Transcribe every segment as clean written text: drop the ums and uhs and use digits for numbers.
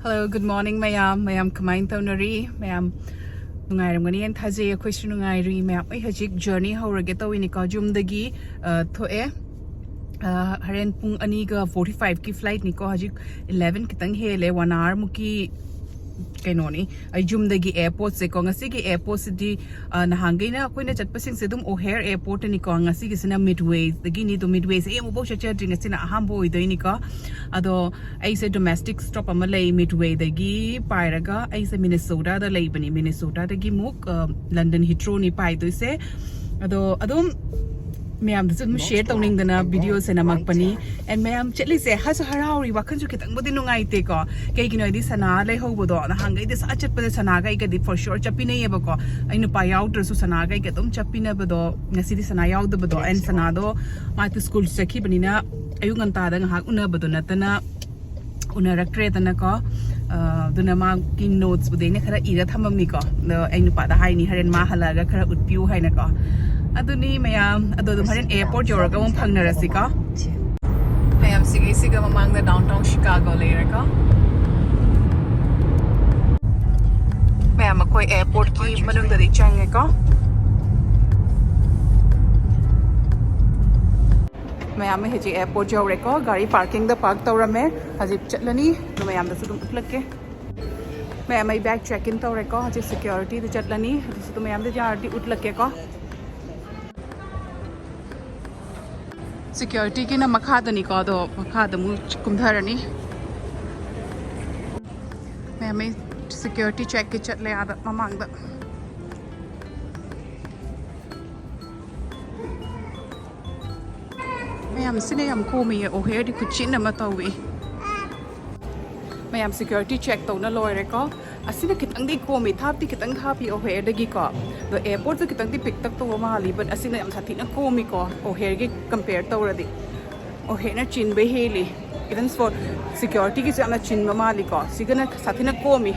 Hello, good morning, mayam kamain tawnari, mayam nungairamgani and thaje question nungairi mayam ai hajik journey haurage tawini ka jumdagi thoe haren pung ani ga 45 ki flight ni ko hajik 11 kitang hele 1 hour muki kainoni ai jumdagi airport se ko ngasi gi airport city nahangai na koina chatpasing se dum O'Hare airport ni ko ngasi gi sina midways dagi ni to midways e mo bo cha ding sina hambo idoi ni ka ado ai se domestic stop amalai midway dagi pairaga ai se Minnesota da lai bani Minnesota dagi muk London Heathrow ni pai doi se ado adum ma'am share तौनिंगदना video से नमकपनी and ma'am चलिसे हस हराउरी वखनसु खितंग बदि नुंगाइते को कईगिनो इदि सना ले होबदो नहांगै दे सा चटपदे सना गई गदि for sure चपिने येबको आइनु पा याउद्रसु सना गई गदम चपिने बदो ngasi sana yaudabado and sanado ma to school sakhi banina ayunganta da ngak unabado natana unaraktre tana ko duna ma ki notes budene khara ira thamamni ko ainu pa da haini haren ma halaga khara utpiu haina ko aduni mayam adu haren airport yoraga mong phangnarasi ka mayam siga mamang da downtown Chicago later ka mayam koi airport ki manung da change ka mayam heji airport yore ko gari parking da park tawrame haji chatlani to mayam da sudum utlake mayam ai bag check in tawre ko haji security da chatlani to mayam da jardi utlake ko security ki na makha da ni ko do makha da mu kumdharani mayam ai security check ki chatle ada mamang da mayam sine yam ko mi O'Hare di kuchin na matawi mayam security check to na loire ko asina kitang di ko mi thap ti kitang thapi O'Hare dagi ko do airport to kitang di pick tak to ma li but asina yam sathi na ko mi ko O'Hare gi compare to radi O'Hare na chin be heli even for security ki na chin ma li ko sigana sathi na ko mi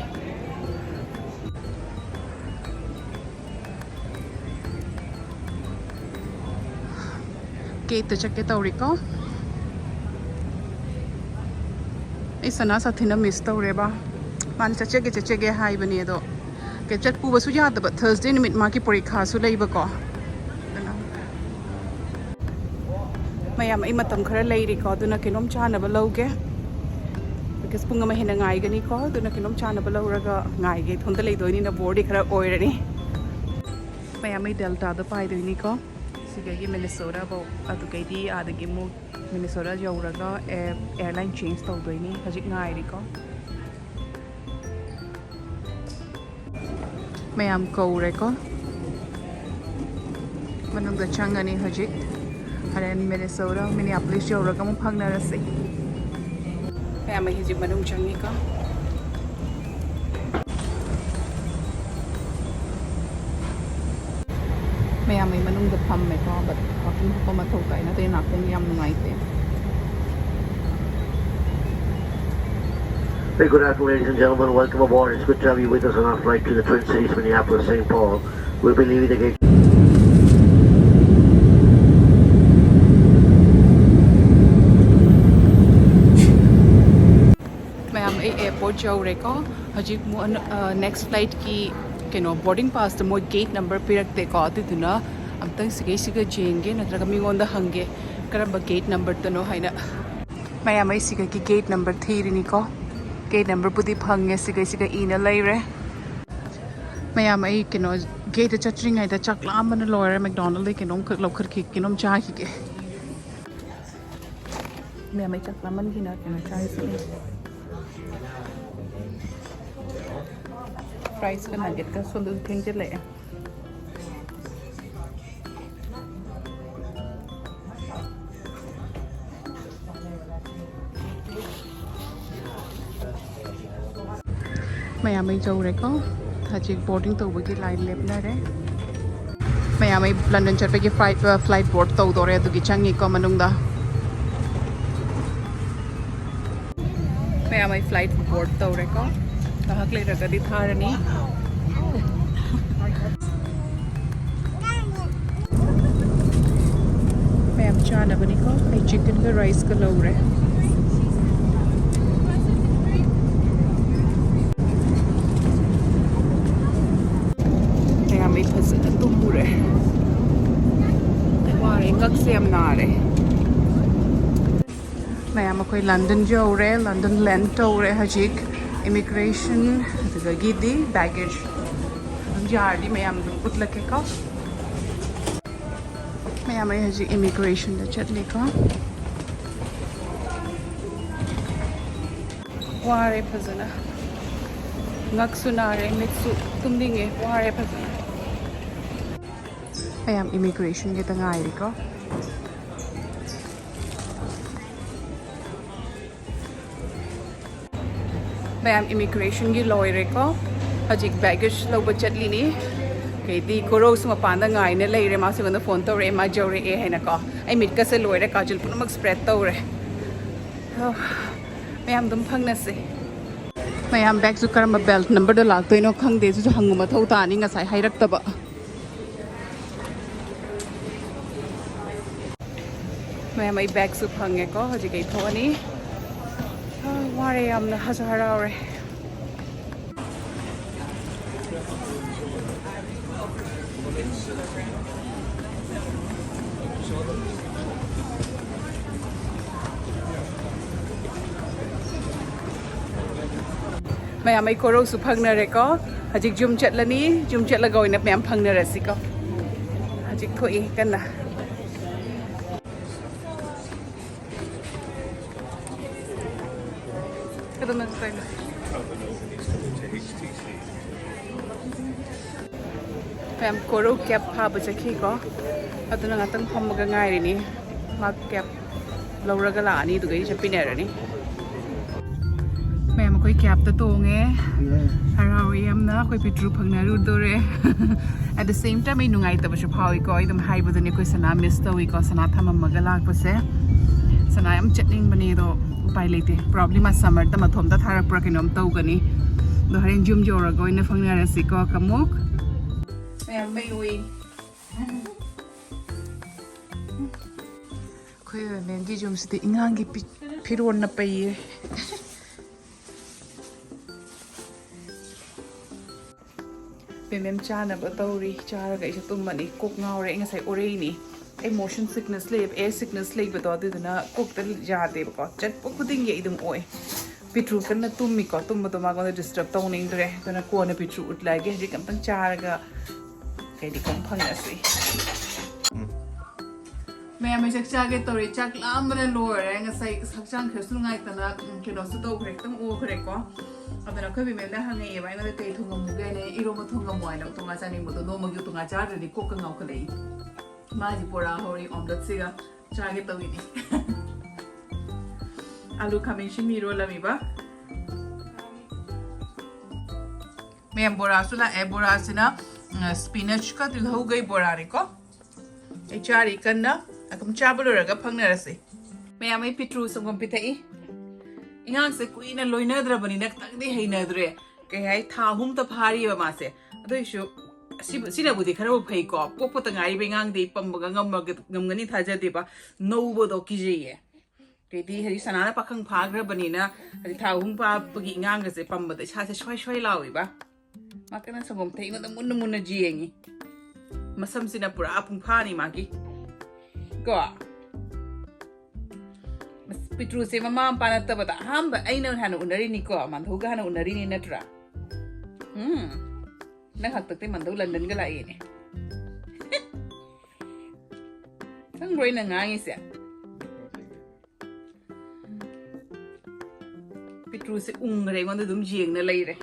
gate to check it out ko isana sathina miss to reba man chache ge hai bani do ke chat pu basu ya da Thursday nimit ma ki porikha su leiba ko mayam ai matam khara leiri ko duna kinom chana ba loge because punga ma hina ngai gani ko duna kinom chana ba loraga ngai ge thonda leidoi ni na body khara oirani mayam ai delta da pai doi ni ko sigagi Minnesota bo adu kai di adagi mu Minnesota jauraga airline change tawdoi ni hajik ngai ri ko mayam ko re ko manung da changani hajik haren Minnesota Minneapolis jauraga mu phangnarasi mayam ai hajik manung changi ko mayam ai manung da pham me ko but parking ko ma thau kai na te na kong yam ngai te Very good afternoon, ladies and gentlemen. Welcome aboard. It's good to have you with us on our flight to the Twin Cities, Minneapolis, St. Paul. We'll be leaving the gate. mayam ai airport jaure ko hajik mu next flight ki keno boarding pass to mo gate number pirakte ko atiduna amtang siga jenge natraga mingonda hange karamba gate number to no haina mayam ai siga ki gate number 3 ni ko gate number pudi phange siga ina leire mayam ai keno gate chatring ai da chakla amana loire McDonald kenom lokhar ki kenom cha ki ke mayam ai chakla man ki na keno cha si fries ka nugget ka sundu thing je le mayam ai jaure ko hajik boarding to bagi line lepna re mayam ai London chat bagi flight board to dore adu gi changi ko manung da mayam ai flight board to re ko kahak le raga di tharani mayam chana bani ko ai chicken ka rice ka lo re से हम नारे ma'am अखोई London जौरे London land तौरे हजिक immigration गिदी baggage जारदी ma'am उतलकेको मैम हजिक इमिग्रेशन चटलेको वारे फजना ngaksu nare mitsu tumdinge ware phasana ma'am immigration के तंगाई रिको मैम इमिग्रेशन की लॉयर को हजिक बैगेज लौब चटलीनी कई कोरोस मपान गाइने लेरे मासे फोन तौरे मा जौरे है मिटका से लोरे काजल पुनमक स्प्रेड तौरे मैम दम फंगनसे मैम बैग जो करम बेल्ट नंबर द लाक्तोइनो खंगदे जो हंगु मथौ तानी ngasai हाइरक्तबा मैम आई बैग सु फंगे को हजिक कई थोनी वारे यामना हजारारे मैम कोरो सुफंगनरे को हजिक जुम चटलनी जुम चटलगा ओइना मैम फंगनरसी को हजिक थोई कन्ना कदम स्टाइल मैम कोरो कैब फाब चखी को अदुना ngатang फमगा ngaइरिनी मा कैब लौरगा लानी दुगै चपिनेरनी मैम कोई कैब तो तोंगे हरावी हमना कोई पिट्रू फंगना रुदोरे एट द सेम टाइम आई नुंगाई तबसु फावी को एकदम हाइबदनी कोई सना मिस तवी को सना थममगा लाकपसे सना यम चटनिंग बने दो उपाय लेते प्रॉब्लम समर त मथोम त थारक प्र किनोम तौगनी दो हरेन जुम जोरा गोइने फंगनारसी को कमुक मैम मै उई कोई मेंगी जुम सिते इंगांगी फिरोन न पई मैम चानब तौरी चारगा इसे तुमनी Coke ngawre ngasai oreini ai motion sickness leib air sickness leib to aduna kok ta jade ko chat pokuding ye idum oi pitru kan tummi ko tum to ma ko disturb tawning dre kana ko na pitru utlage ji kam tang charga kai di kom phang asi ma'am मैं चक तौरी चक लामने लोरे ngasai sakchang khresu ngai tana kino su do khre tang o khre ko adana khabi me da hangai e baina kai thungam muge ne iro ma thungam moi na tunga chani mo do no ma gyu tunga cha de ko ka ngau khlei ma ji pora hori omelette siga chage tawi ni alu khamin shimi ro lami ba ma'am बोरा सुला ए बोरा सिना spinach का तिलहौ गई बोरा रे को ए चारी कन्ना अकम चाबलोरगा फंगनरसे ma'am आई पिट्रू संगम पिथई इंगांग से कुइना लोइनद्रबनी नक्तंगदे हैनद्रे के हाय थाहुम त फारी मासे अदोइसु सिनाबुदि खरबो फै को पोपत ngai बेंगांग दे पम्बगा ngमगनि थाजदेबा नौबदो किजिये केदी हरि सनाना पाखंग फाग्रबनिना हरि थाहुम पापगी इंगांग से पम्बद सासे सोय सोय लाविबा माकना संगम थैनो द मुन मुन जियेंगी मसम सिना पुरा पुंफानी माकी को पिट्रू से ममा पाना तबदा हम अइना हाना उनरी नि को मानधौगा हाना उनरी नि नत्रा नंग हक्तते मानधौ लंदन गा लाए ने संग रोइ न ngai से पिट्रू से उंगरे गोंद दुम जियंग न लैरे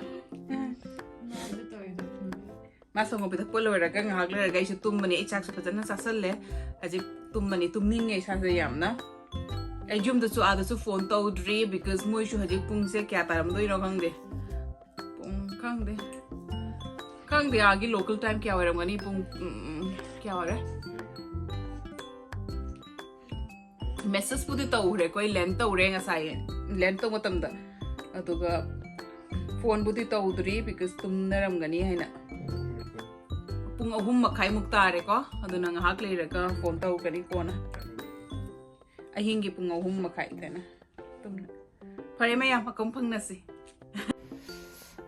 मा संगो पे पोलोरा गा ngak le ga इसे तुममनि इचाक से फजना सासले अजि तुममनि तुमनिंगे सासे यामना आई जुम दसु आदसु फोन तौद्री बिकॉज मोइसु हजि पुंग से क्या तारम दोइनो खंगदे पुंग खंगदे आगे लोकल टाइम क्या वरमगनी पुंग क्या वरे मेसेज पुदि तौरे कोई लेन तौरे ngasai लेन तो मतम द अदुगा फोन बुदि तौद्री बिकॉज तुमनरमगनी हैना पुंग अहुम मखाई मुक्तारे को अदुना ngahak leiraga फोन तौगनी कोना अहिंगी पुंग अहुम मखाई देना तुम फरे मैं यहाँ कम फंगनसी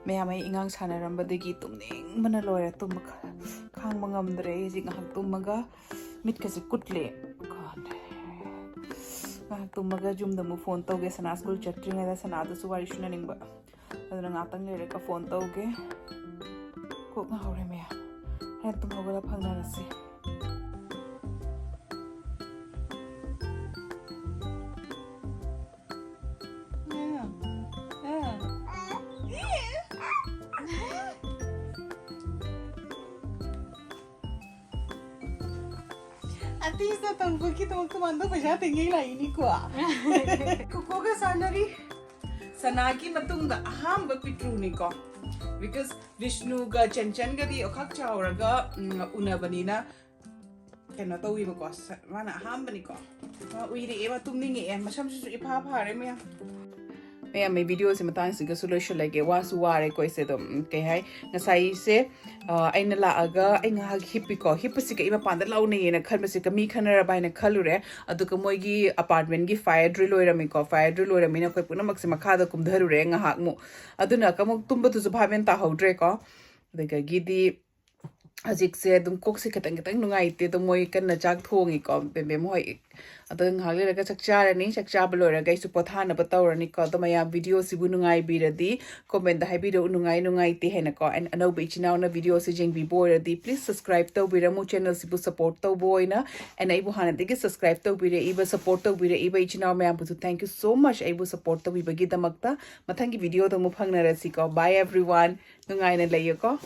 मैं हमें इंगांग सानरंबदगी तुमनिंग मना लोरे तुम खांग मंगमद्रे जी ngahak तुमगा मिट कसे कुटले ngahak tumaga jumda mu phone tawge sana school chatringa da sana da su wari shuna ningba aduna ngatang lere ka phone tawge ko nga hore me ha tum hogala phangna rasi Artista tampoco estamos tomando pues ya tengo la inicua. Kuko ka sanari sanaki matungda aham ba pitru ni ko. Because Vishnu ga Chanchan ga di okak chawra ga unabanina kena tawi ba ko mana aham ba ni ko. Ui ri eba tumningi e masam su ipa phare me. May video si matang siga solution lagi wasu ware ko ise dom kay hay ngasai se ay nalaaga ay nga hippi ko hippi si ka iba panda law ni na khalma si ka mi khanara bai na khalure adu ka moi gi apartment gi fire drill oirami ko fire drill oirami na koi puna maksima khada kum dharure nga hak mu aduna ka mo tumba tu bhaben ta hodre ko daga gidi Hajik se dum kok se katang katang nungai te to moi kan na chak thongi ko be moi adang hale raga chakcha ni chakcha blo raga su pothana bataw ni ko to maya video si bu nungai bi radi comment da video nungai te hena ko and ano bi chinaw na video si jeng bi boy radi please subscribe to bi ramu channel si bu support to boy na and ai bu hana de subscribe to bi re iba support to bi re iba chinaw maya bu thank you so much ai bu support to bi bagi damakta mathangi video to mu phangna rasi ko bye everyone nungai na layo ko